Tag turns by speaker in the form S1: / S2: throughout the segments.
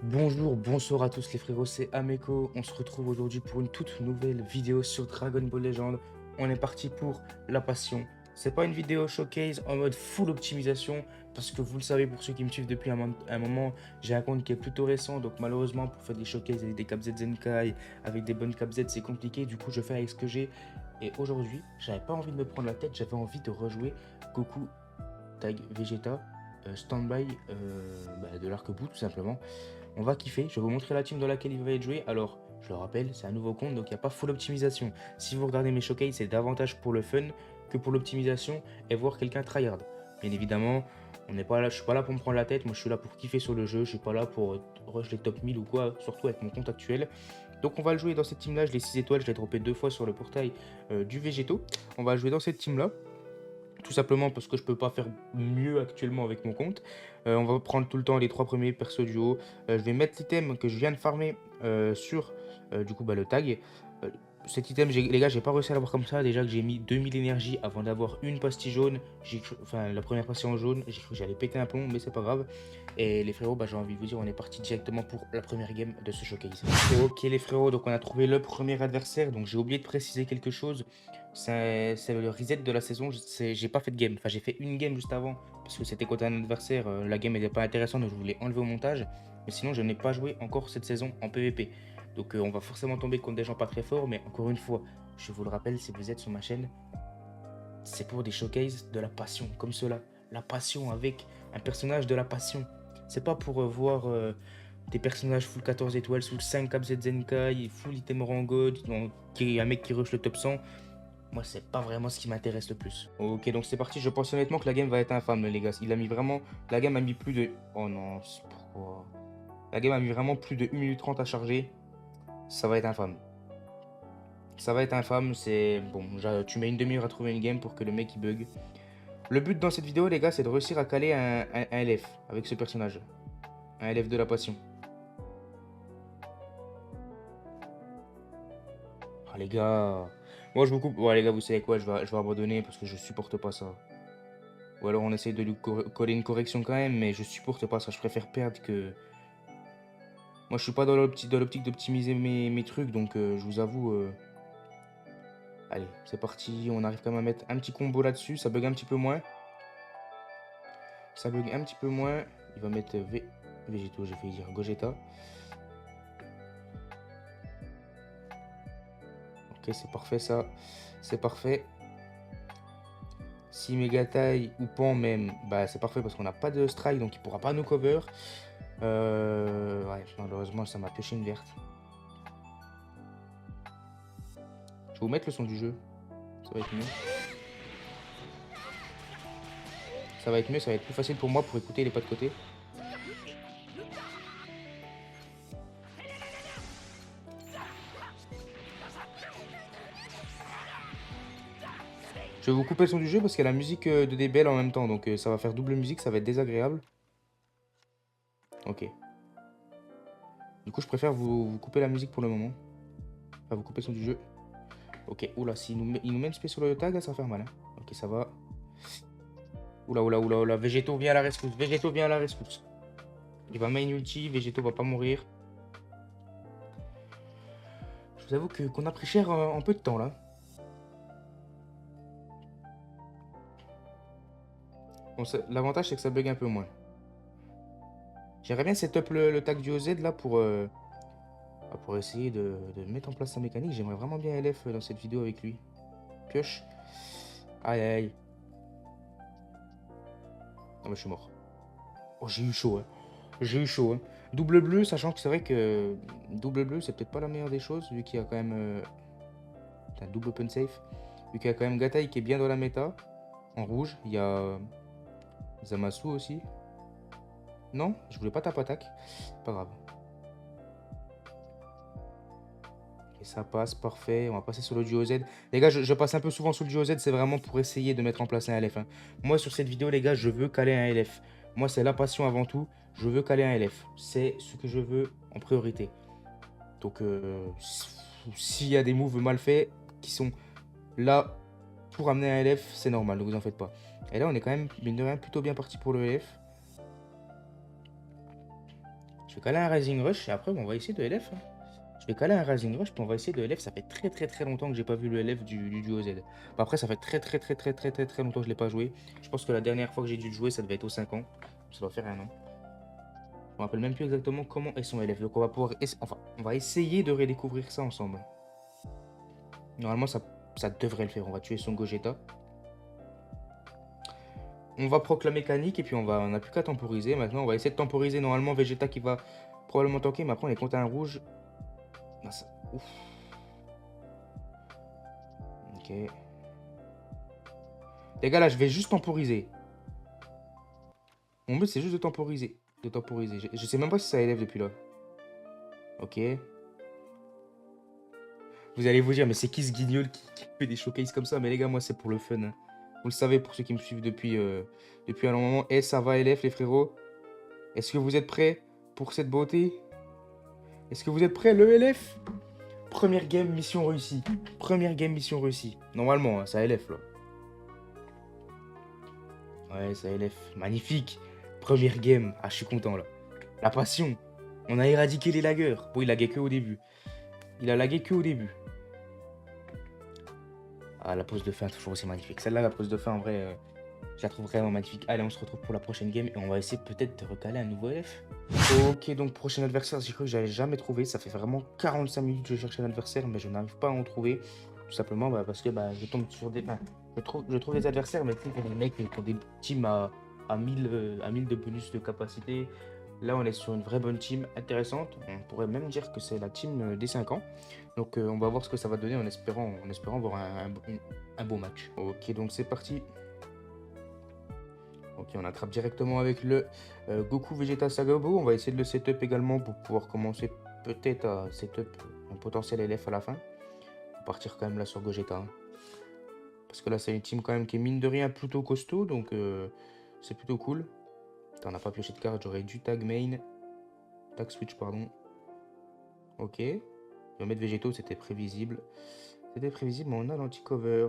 S1: Bonjour, bonsoir à tous les frérots, c'est Ameko. On se retrouve aujourd'hui pour une toute nouvelle vidéo sur Dragon Ball Legend. On est parti pour la passion. C'est pas une vidéo showcase en mode full optimisation parce que vous le savez, pour ceux qui me suivent depuis un moment, j'ai un compte qui est plutôt récent, donc malheureusement pour faire des showcases avec des Cap Z Zenkai, avec des bonnes Cap Z, c'est compliqué. Du coup je fais avec ce que j'ai. Et aujourd'hui j'avais pas envie de me prendre la tête, j'avais envie de rejouer Goku Tag Vegeta Standby de l'arc-bout tout simplement. On va kiffer. Je vais vous montrer la team dans laquelle il va être joué. Alors, je le rappelle, c'est un nouveau compte, donc il n'y a pas full optimisation. Si vous regardez mes showcases, c'est davantage pour le fun que pour l'optimisation et voir quelqu'un tryhard. Bien évidemment, on n'est pas là, je suis pas là pour me prendre la tête. Moi, je suis là pour kiffer sur le jeu. Je suis pas là pour rush les top 1000 ou quoi, surtout avec mon compte actuel. Donc, on va le jouer dans cette team-là. Je l'ai 6 étoiles, je l'ai droppé 2 fois sur le portail du Végéto. On va jouer dans cette team-là tout simplement parce que je peux pas faire mieux actuellement avec mon compte. On va prendre tout le temps les 3 premiers persos du haut. Je vais mettre l'item que je viens de farmer sur le tag. Euh, Cet item, les gars, j'ai pas réussi à l'avoir comme ça. Déjà que j'ai mis 2000 énergie avant d'avoir une pastille jaune. Enfin, la première pastille en jaune, j'ai cru que j'allais péter un plomb, mais c'est pas grave. Et les frérots, j'ai envie de vous dire, on est parti directement pour la première game de ce showcase. Ok les frérots, donc on a trouvé le premier adversaire. Donc j'ai oublié de préciser quelque chose. C'est le reset de la saison. J'ai pas fait de game. Enfin, j'ai fait une game juste avant parce que c'était contre un adversaire. La game n'était pas intéressante, donc je voulais enlever au montage. Mais sinon, je n'ai pas joué encore cette saison en PvP. Donc, on va forcément tomber contre des gens pas très forts. Mais encore une fois, je vous le rappelle, si vous êtes sur ma chaîne, c'est pour des showcases de la passion, comme cela. La passion avec un personnage de la passion. C'est pas pour voir des personnages full 14 étoiles, full 5 KZ Zenkai, full item Rangod, un mec qui rush le top 100. Moi, c'est pas vraiment ce qui m'intéresse le plus. Ok, donc c'est parti. Je pense honnêtement que la game va être infâme, les gars. Il a mis vraiment. La game a mis plus de. Oh non, pourquoi? La game a mis vraiment plus de 1 minute 30 à charger. Ça va être infâme. Ça va être infâme. C'est. Bon, tu mets une demi-heure à trouver une game pour que le mec il bug. Le but dans cette vidéo, les gars, c'est de réussir à caler un LF avec ce personnage. Un LF de la passion. Ah, les gars. Moi, je vous coupe. Ouais, les gars, vous savez quoi? Je vais abandonner parce que je supporte pas ça. Ou alors on essaye de lui coller une correction quand même, mais je supporte pas ça. Je préfère perdre que. Moi, je suis pas dans l'optique d'optimiser mes trucs, donc je vous avoue. Allez, c'est parti. On arrive quand même à mettre un petit combo là-dessus. Ça bug un petit peu moins. Ça bug un petit peu moins. Il va mettre Végéto, j'ai failli dire Gogeta. Ok, c'est parfait ça. C'est parfait. Si méga taille ou pan même, bah c'est parfait parce qu'on n'a pas de strike, donc il pourra pas nous cover. Ouais, malheureusement, ça m'a pêché une verte. Je vais vous mettre le son du jeu. Ça va être mieux. Ça va être mieux, ça va être plus facile pour moi pour écouter les pas de côté. Je vais vous couper le son du jeu parce qu'il y a la musique de DBL en même temps, donc ça va faire double musique, ça va être désagréable. Ok. Du coup, je préfère vous couper la musique pour le moment. Enfin, vous couper le son du jeu. Ok, oula, il nous met une spé sur le tag, là, ça va faire mal. Hein. Ok, ça va. Oula, oula, oula, oula. Végéto, viens à la rescousse. Végéto, viens à la rescousse. Il va main ulti, Végéto va pas mourir. Je vous avoue qu'on a pris cher en peu de temps, là. Bon, l'avantage, c'est que ça bug un peu moins. J'aimerais bien setup le tag du OZ, là, pour essayer de mettre en place sa mécanique. J'aimerais vraiment bien LF dans cette vidéo avec lui. Pioche. Aïe, aïe, aïe. Non, mais je suis mort. Oh, j'ai eu chaud, hein. J'ai eu chaud, hein. Double bleu, sachant que c'est vrai que double bleu, c'est peut-être pas la meilleure des choses, vu qu'il y a quand même... un double open safe. Vu qu'il y a quand même Gatai qui est bien dans la méta. En rouge, il y a Zamasu aussi. Non, je voulais pas tape attaque. Pas grave. Et ça passe, parfait. On va passer sur le duo Z. Les gars, je passe un peu souvent sur le duo Z, c'est vraiment pour essayer de mettre en place un LF. Hein. Moi, sur cette vidéo, les gars, je veux caler un LF. Moi, c'est la passion avant tout. Je veux caler un LF. C'est ce que je veux en priorité. Donc, s'il y a des moves mal faits qui sont là pour amener un LF, c'est normal, ne vous en faites pas. Et là, on est quand même, mine de rien, plutôt bien parti pour le LF. Je vais caler un Rising Rush et après, bon, on va essayer de LF. Hein. Je vais caler un Rising Rush, puis on va essayer de LF. Ça fait très longtemps que j'ai pas vu le LF du duo Z. Bah, après, ça fait très longtemps que je l'ai pas joué. Je pense que la dernière fois que j'ai dû le jouer, ça devait être aux 5 ans. Ça doit faire un an. Je me rappelle même plus exactement comment est son LF. Donc on va pouvoir enfin, on va essayer de redécouvrir ça ensemble. Normalement, ça devrait le faire. On va tuer son Gogeta. On va proc la mécanique et puis on n'a plus qu'à temporiser. Maintenant, on va essayer de temporiser normalement Vegeta qui va probablement tanker. Mais après, on est contre un rouge. Ah, ça... Ouf. Ok. Les gars, là, je vais juste temporiser. Mon but, c'est juste de temporiser. Je sais même pas si ça élève depuis là. Ok. Vous allez vous dire, mais c'est qui ce guignol qui fait des showcases comme ça? Mais les gars, moi, c'est pour le fun. Hein. Vous le savez, pour ceux qui me suivent depuis un long moment. Eh, ça va, LF, les frérots? Est-ce que vous êtes prêts pour cette beauté? Est-ce que vous êtes prêts, le LF? Première game, mission réussie. Première game, mission réussie. Normalement, hein, ça LF, là. Ouais, ça LF. Magnifique. Première game. Ah, je suis content, là. La passion. On a éradiqué les lagueurs. Bon, il laguait que au début. Il a lagué que au début. Ah, la pause de fin, toujours aussi magnifique. Celle-là, la pause de fin, en vrai, je la trouve vraiment magnifique. Allez, on se retrouve pour la prochaine game et on va essayer peut-être de recaler un nouveau LF. Ok, donc prochain adversaire, j'ai cru que j'allais jamais trouver. Ça fait vraiment 45 minutes que je cherche un adversaire, mais je n'arrive pas à en trouver. Tout simplement parce que je tombe sur des... je trouve des adversaires, mais tu sais, des mecs qui ont des teams à 1000 de bonus de capacité. Là, on est sur une vraie bonne team intéressante. On pourrait même dire que c'est la team des 5 ans. Donc, on va voir ce que ça va donner en espérant voir un beau match. Ok, donc c'est parti. Ok, on attrape directement avec le Goku Vegeta Sagabu. On va essayer de le setup également pour pouvoir commencer peut-être à setup un potentiel LF à la fin. On va partir quand même là sur Gogeta. Hein. Parce que là, c'est une team quand même qui est mine de rien plutôt costaud. Donc, c'est plutôt cool. On n'a pas pioché de carte. J'aurais dû tag main. Tag switch, pardon. Ok. Je vais mettre Végétaux, c'était prévisible. C'était prévisible, mais on a l'anti-cover.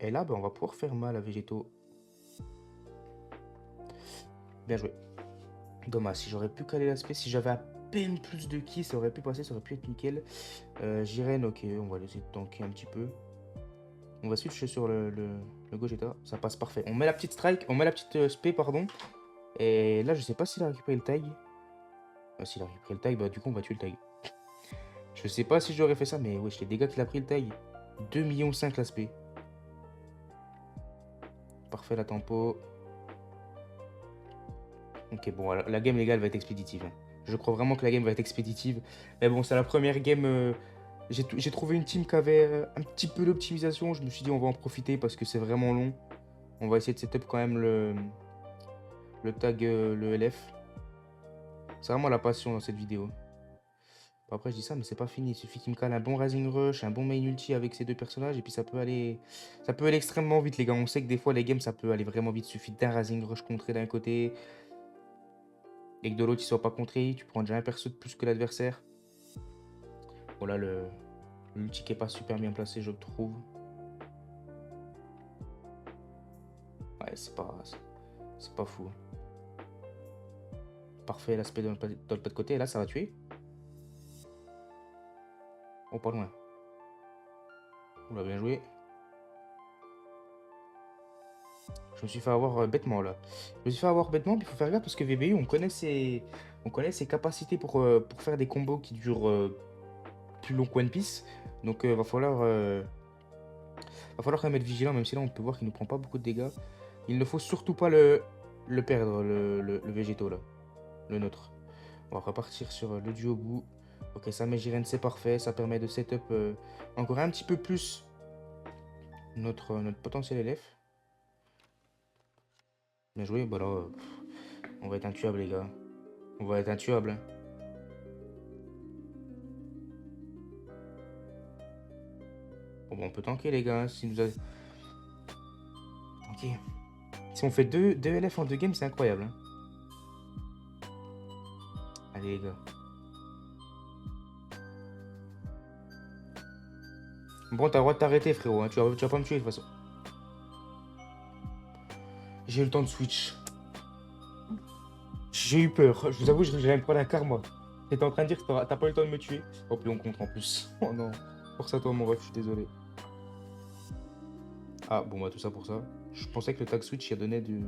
S1: Et là, on va pouvoir faire mal à Végétaux. Bien joué. Dommage, si j'aurais pu caler l'aspect, si j'avais à peine plus de ki, ça aurait pu passer, ça aurait pu être nickel. Jiren, ok, on va laisser tanker un petit peu. On va switcher sur le Gogeta, ça passe parfait. On met la petite strike, on met la petite spé, pardon. Et là, je sais pas s'il a récupéré le tag. S'il a récupéré le tag, du coup, on va tuer le tag. Je sais pas si j'aurais fait ça, mais wesh, les dégâts qu'il a pris le tag. 2,5 millions l'aspect. Parfait, la tempo. Ok, bon, alors, la game, les gars, elle va être expéditive. Hein. Je crois vraiment que la game va être expéditive. Mais bon, c'est la première game. J'ai trouvé une team qui avait un petit peu d'optimisation. Je me suis dit, on va en profiter parce que c'est vraiment long. On va essayer de setup quand même le tag, le LF. C'est vraiment la passion dans cette vidéo. Bon, après, je dis ça, mais c'est pas fini. Il suffit qu'il me cale un bon Rising Rush, un bon main ulti avec ces deux personnages. Et puis, ça peut aller extrêmement vite, les gars. On sait que des fois, les games, ça peut aller vraiment vite. Il suffit d'un Rising Rush contré d'un côté. Et que de l'autre, il soit pas contré. Tu prends déjà un perso de plus que l'adversaire. Voilà, l'ulti qui est pas super bien placé, je trouve. Ouais, c'est pas fou. Parfait, l'aspect de l'autre côté. Et là, ça va tuer. Oh, pas loin. On l'a bien joué. Je me suis fait avoir bêtement là. Je me suis fait avoir bêtement, puis il faut faire gaffe parce que VBU, on connaît ses capacités pour faire des combos qui durent plus long qu'One Piece. Donc va falloir quand même être vigilant, même si là on peut voir qu'il ne prend pas beaucoup de dégâts. Il ne faut surtout pas le perdre, le végétaux là, le nôtre. On va repartir sur le duo bout. Ok, ça met Jiren, c'est parfait. Ça permet de setup encore un petit peu plus notre potentiel LF. Bien joué, bah là, on va être intuable les gars. On va être intuable. Hein. Bon, on peut tanker les gars. Si nous a... Ok. Si on fait 2 LF en 2 games, c'est incroyable. Hein. Allez les gars. Bon, t'as le droit de t'arrêter frérot. Hein. Tu vas pas me tuer de toute façon. J'ai eu le temps de switch. J'ai eu peur. Je vous avoue, j'allais me prendre un karma. T'étais en train de dire que t'as pas eu le temps de me tuer. Oh, puis on compte en plus. Oh non. Force à toi, mon ref, je suis désolé. Ah, bon, bah, tout ça pour ça. Je pensais que le tag switch, il donnait du.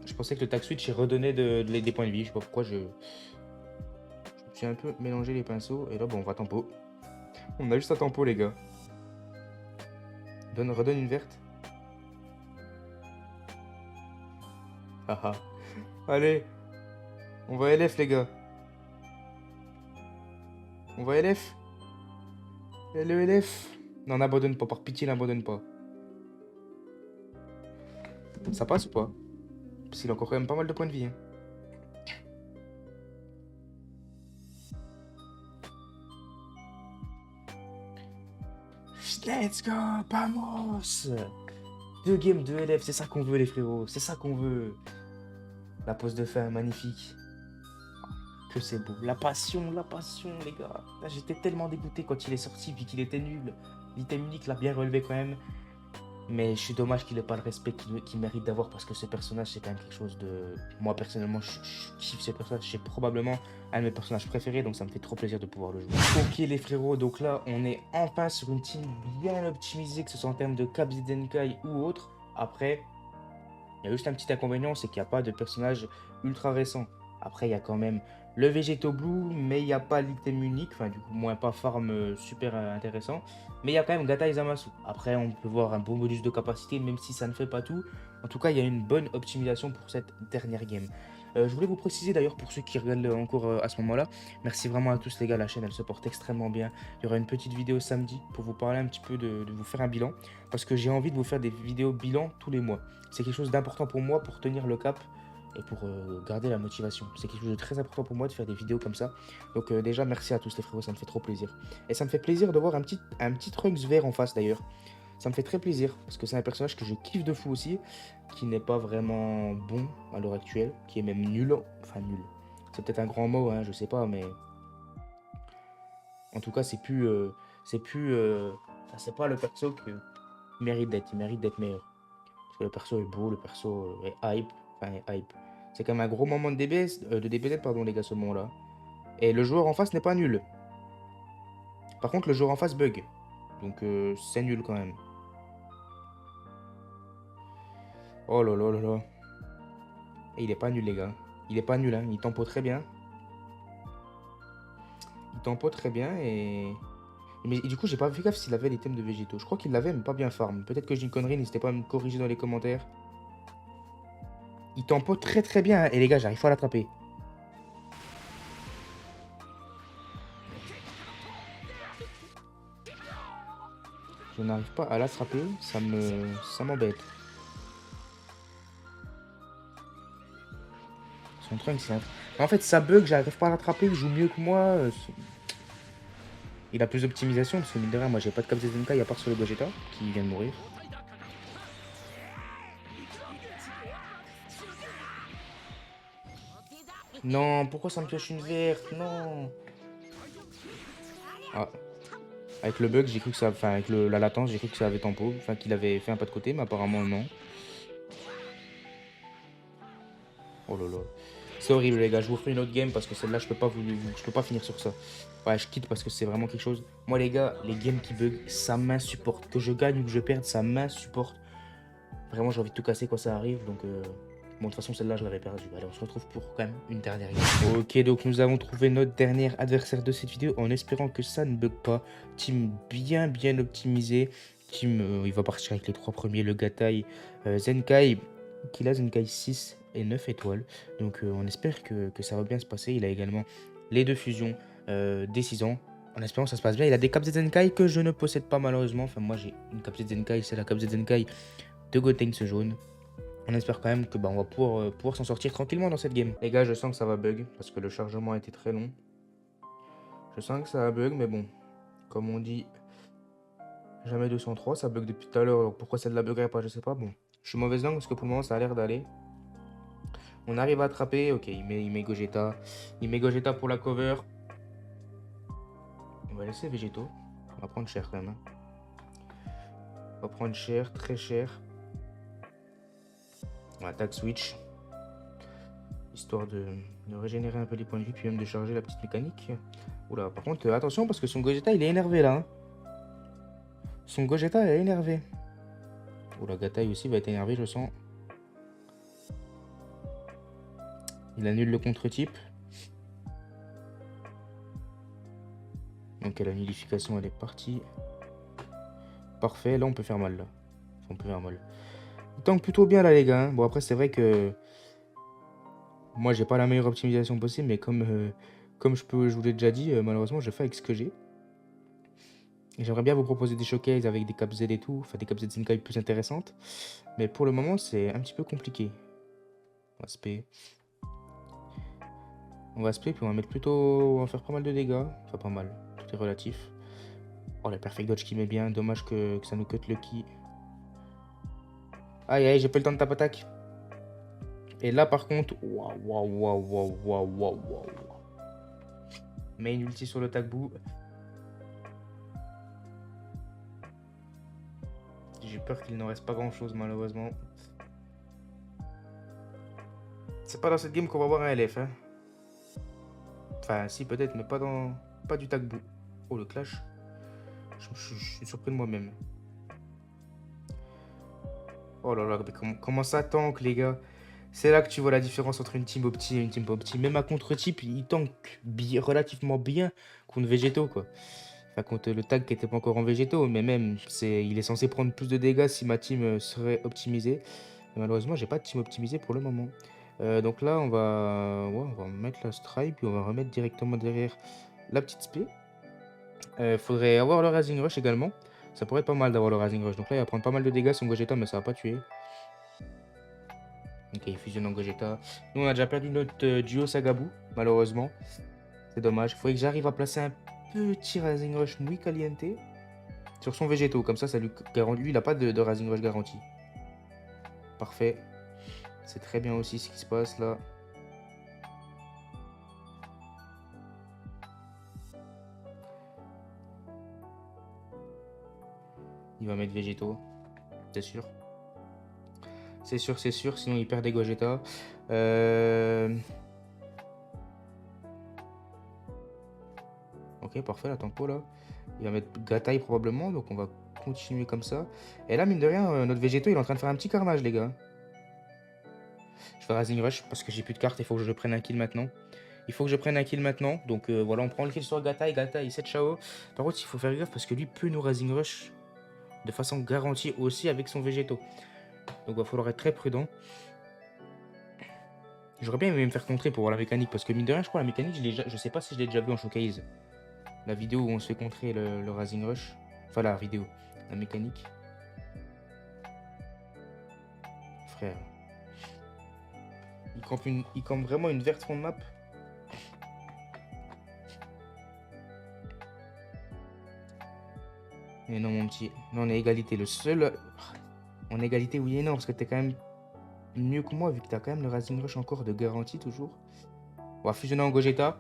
S1: Je pensais que le tag switch, il redonnait des points de vie. Je sais pas pourquoi je me suis un peu mélangé les pinceaux. Et là, bon, on va tempo. On a juste un tempo, les gars. Redonne une verte. Haha. Allez. On va LF, les gars. On va LF. Et le LF. Non, n'abandonne pas. Par pitié, n'abandonne pas. Ça passe ou pas? Parce qu'il a encore quand même pas mal de points de vie. Hein. Let's go, vamos! 2 games, 2 LF, c'est ça qu'on veut les frérots, c'est ça qu'on veut. La pause de fin, magnifique. Que c'est beau. La passion, les gars. Là, j'étais tellement dégoûté quand il est sorti, puis qu'il était nul. L'item unique l'a bien relevé quand même. Mais je suis dommage qu'il n'ait pas le respect qu'il mérite d'avoir parce que ce personnage, c'est quand même quelque chose de... Moi, personnellement, je kiffe ce personnage. C'est probablement un de mes personnages préférés, donc ça me fait trop plaisir de pouvoir le jouer. Ok, les frérots, donc là, on est enfin sur une team bien optimisée, que ce soit en termes de Cap Zenkai ou autre. Après, il y a juste un petit inconvénient, c'est qu'il n'y a pas de personnage ultra récent. Après, il y a quand même le Végéto Blue, mais il n'y a pas l'item unique, enfin du coup, moins pas farm super intéressant. Mais il y a quand même Gata et Zamasu. Après, on peut voir un bon bonus de capacité, même si ça ne fait pas tout. En tout cas, il y a une bonne optimisation pour cette dernière game. Je voulais vous préciser d'ailleurs pour ceux qui regardent encore à ce moment-là, merci vraiment à tous les gars, la chaîne elle se porte extrêmement bien. Il y aura une petite vidéo samedi pour vous parler un petit peu de vous faire un bilan, parce que j'ai envie de vous faire des vidéos bilan tous les mois. C'est quelque chose d'important pour moi pour tenir le cap et pour garder la motivation. C'est quelque chose de très important pour moi de faire des vidéos comme ça. Donc déjà, merci à tous les frérots, ça me fait trop plaisir. Et ça me fait plaisir de voir un petit Trunks vert en face d'ailleurs. Ça me fait très plaisir, parce que c'est un personnage que je kiffe de fou aussi, qui n'est pas vraiment bon à l'heure actuelle, qui est même nul. Enfin nul. C'est peut-être un grand mot, hein, je sais pas, mais... En tout cas, c'est plus... enfin, c'est pas le perso qu'il mérite d'être. Il mérite d'être meilleur. Parce que le perso est beau, le perso est hype. Enfin, est hype. C'est quand même un gros moment de DBS, de DBZ, pardon, les gars, ce moment-là. Et le joueur en face n'est pas nul. Par contre, le joueur en face bug. Donc, c'est nul quand même. Oh là là là là. Et il est pas nul, les gars. Il est pas nul, hein. Il tempo très bien. Il tempo très bien et... Mais du coup, j'ai pas fait gaffe s'il avait les thèmes de végétaux. Je crois qu'il l'avait, mais pas bien farm. Peut-être que j'ai une connerie, n'hésitez pas à me corriger dans les commentaires. Il tempo très très bien. Hein. Et les gars, j'arrive pas à l'attraper. Je n'arrive pas à l'attraper. Ça m'embête. Son trunk, c'est... En fait, ça bug, j'arrive pas à l'attraper. Il joue mieux que moi. Il a plus d'optimisation, parce que mine de rien, moi, j'ai pas de cap Zenkai à part sur le Gogeta, qui vient de mourir. Non, pourquoi ça me pioche une verte? Non. Ah. Avec le bug, j'ai cru que ça... Enfin, avec la latence, j'ai cru que ça avait tempo. Enfin, qu'il avait fait un pas de côté, mais apparemment, non. Oh là là. C'est horrible, les gars. Je vous ferai une autre game parce que celle-là, je peux pas finir sur ça. Ouais, je quitte parce que c'est vraiment quelque chose. Moi, les gars, les games qui bug, ça m'insupporte. Que je gagne ou que je perde, ça m'insupporte. Vraiment, j'ai envie de tout casser quand ça arrive. Donc, bon, de toute façon, celle-là, je l'avais perdue. Allez, on se retrouve pour quand même une dernière game. Ok, donc nous avons trouvé notre dernier adversaire de cette vidéo en espérant que ça ne bug pas. Team bien optimisé. Team, il va partir avec les 3 premiers, le Gatai, Zenkai, qu'il a Zenkai 6 et 9 étoiles. Donc, on espère que ça va bien se passer. Il a également les 2 fusions des 6 ans. En espérant que ça se passe bien. Il a des Cap Zenkai que je ne possède pas malheureusement. Enfin, moi, j'ai une Cap Zenkai, c'est la Cap Zenkai de Gotenks ce jaune. On espère quand même que on va pouvoir s'en sortir tranquillement dans cette game. Les gars, je sens que ça va bug parce que le chargement a été très long. Je sens que ça va bug, mais bon, comme on dit, jamais 203, ça bug depuis tout à l'heure. Alors pourquoi celle-là buggerait pas, je sais pas. Bon, je suis mauvaise langue parce que pour le moment, ça a l'air d'aller. On arrive à attraper. Ok, il met Gogeta. Il met Gogeta pour la cover. On va laisser Végéto. On va prendre cher quand même. Hein. On va prendre cher, très cher. On attaque switch. Histoire de régénérer un peu les points de vie, puis même de charger la petite mécanique. Oula, par contre, attention, parce que son Gogeta, il est énervé, là. Hein. Son Gogeta est énervé. Oula, Gatai aussi va être énervé, je sens. Il annule le contre-type. Donc la nullification, elle est partie. Parfait, là on peut faire mal là. On peut faire mal. Il tank plutôt bien là les gars. Hein. Bon après c'est vrai que moi j'ai pas la meilleure optimisation possible, mais comme je vous l'ai déjà dit, malheureusement je fais avec ce que j'ai. Et j'aimerais bien vous proposer des showcases avec des caps Z et tout, enfin des caps Z Zenkai plus intéressantes. Mais pour le moment c'est un petit peu compliqué. On va spé. On va spé puis on va mettre plutôt. On va faire pas mal de dégâts. Enfin pas mal. Tout est relatif. Oh la perfect dodge qui met bien. Dommage que ça nous cut le ki. Aïe aïe, j'ai pas le temps de tap attaque. Et là par contre, waouh, waouh, waouh, waouh, waouh, waouh, waouh. Main ulti sur le Tagbu. J'ai peur qu'il n'en reste pas grand chose malheureusement. C'est pas dans cette game qu'on va voir un LF. Hein. Enfin si peut-être, mais pas du Tagbu. Oh le clash. Je suis surpris de moi-même. Oh là là, mais comment ça tank les gars. C'est là que tu vois la différence entre une team opti et une team pas opti. Même à contre-type, il tank relativement bien contre végétaux, quoi. Enfin, contre le tag qui était pas encore en végétaux, mais même, il est censé prendre plus de dégâts si ma team serait optimisée. Et malheureusement, j'ai pas de team optimisée pour le moment. Donc là, on va mettre la stripe, puis on va remettre directement derrière la petite spé. Faudrait avoir le Rising Rush également. Ça pourrait être pas mal d'avoir le Rising Rush. Donc là, il va prendre pas mal de dégâts son Gogeta, mais ça va pas tuer. Ok, il fusionne en Gogeta. Nous, on a déjà perdu notre duo Sagabu, malheureusement. C'est dommage. Il faudrait que j'arrive à placer un petit Rising Rush muy caliente sur son végétaux. Comme ça lui garantit. Lui, il n'a pas de Rising Rush garanti. Parfait. C'est très bien aussi ce qui se passe là. Il va mettre végétaux. C'est sûr. C'est sûr, c'est sûr. Sinon, il perd des Gogeta. Ok, parfait, la tempo là. Il va mettre Gatai probablement, donc on va continuer comme ça. Et là, mine de rien, notre végétaux, il est en train de faire un petit carnage, les gars. Je fais Rising Rush parce que j'ai plus de cartes, il faut que je prenne un kill maintenant. Il faut que je prenne un kill maintenant, donc voilà, on prend le kill sur Gatai, Gatai 7 Chao. Par contre, il faut faire gaffe parce que lui peut nous Rising Rush de façon garantie aussi avec son végétaux. Donc il va falloir être très prudent. J'aurais bien aimé me faire contrer pour voir la mécanique, parce que mine de rien, je crois la mécanique, je sais pas si je l'ai déjà vu en showcase. La vidéo où on se fait contrer le Rising Rush. Enfin, la vidéo. La mécanique. Frère. Il campe vraiment une verte fond de map. Mais non, mon petit. Non, on est égalité. Le seul. On est égalité, oui et non, parce que t'es quand même mieux que moi, vu que t'as quand même le Rising Rush encore de garantie, toujours. On va fusionner en Gogeta.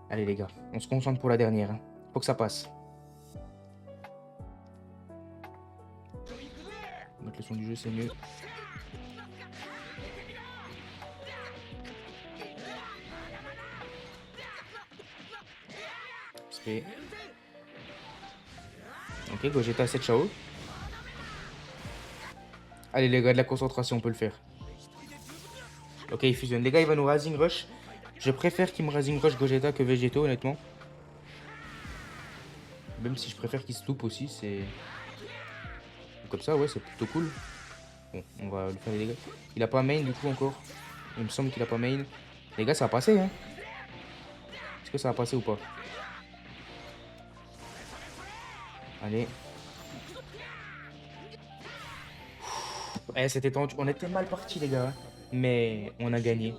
S1: Allez, les gars. On se concentre pour la dernière. Hein. Faut que ça passe. Mettre le son du jeu, c'est mieux. Ok, Gogeta 7 Chao. Allez les gars, de la concentration, on peut le faire. Ok, il fusionne. Les gars, il va nous Rising Rush. Je préfère qu'il me Rising Rush Gogeta que Végétaux, honnêtement. Même si je préfère qu'il se loupe aussi, c'est... Comme ça, ouais, c'est plutôt cool. Bon, on va lui faire des dégâts. Il a pas main, du coup, encore. Il me semble qu'il a pas main. Les gars, ça va passer, hein. Est-ce que ça va passer ou pas? Allez. C'était tendu. On était mal parti, les gars. Mais on a gagné.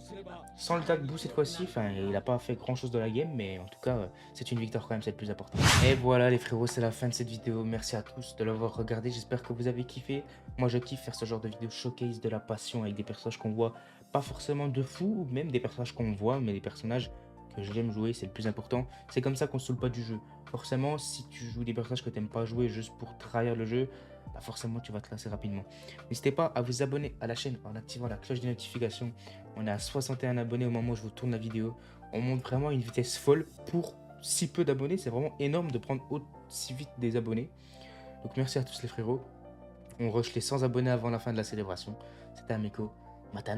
S1: Sans le Tagbu cette fois-ci, enfin, il n'a pas fait grand chose de la game, mais en tout cas, c'est une victoire quand même, c'est le plus important. Et voilà les frérots, c'est la fin de cette vidéo. Merci à tous de l'avoir regardé, j'espère que vous avez kiffé. Moi, je kiffe faire ce genre de vidéo showcase de la passion avec des personnages qu'on voit pas forcément de fou, ou même des personnages qu'on voit, mais des personnages que j'aime jouer, c'est le plus important. C'est comme ça qu'on se saoule pas du jeu. Forcément, si tu joues des personnages que t'aimes pas jouer juste pour trahir le jeu, bah forcément tu vas te lasser rapidement. N'hésitez pas à vous abonner à la chaîne en activant la cloche des notifications. On est à 61 abonnés au moment où je vous tourne la vidéo. On monte vraiment une vitesse folle pour si peu d'abonnés. C'est vraiment énorme de prendre aussi vite des abonnés. Donc merci à tous les frérots. On rush les 100 abonnés avant la fin de la célébration. C'était Ameko. Matana.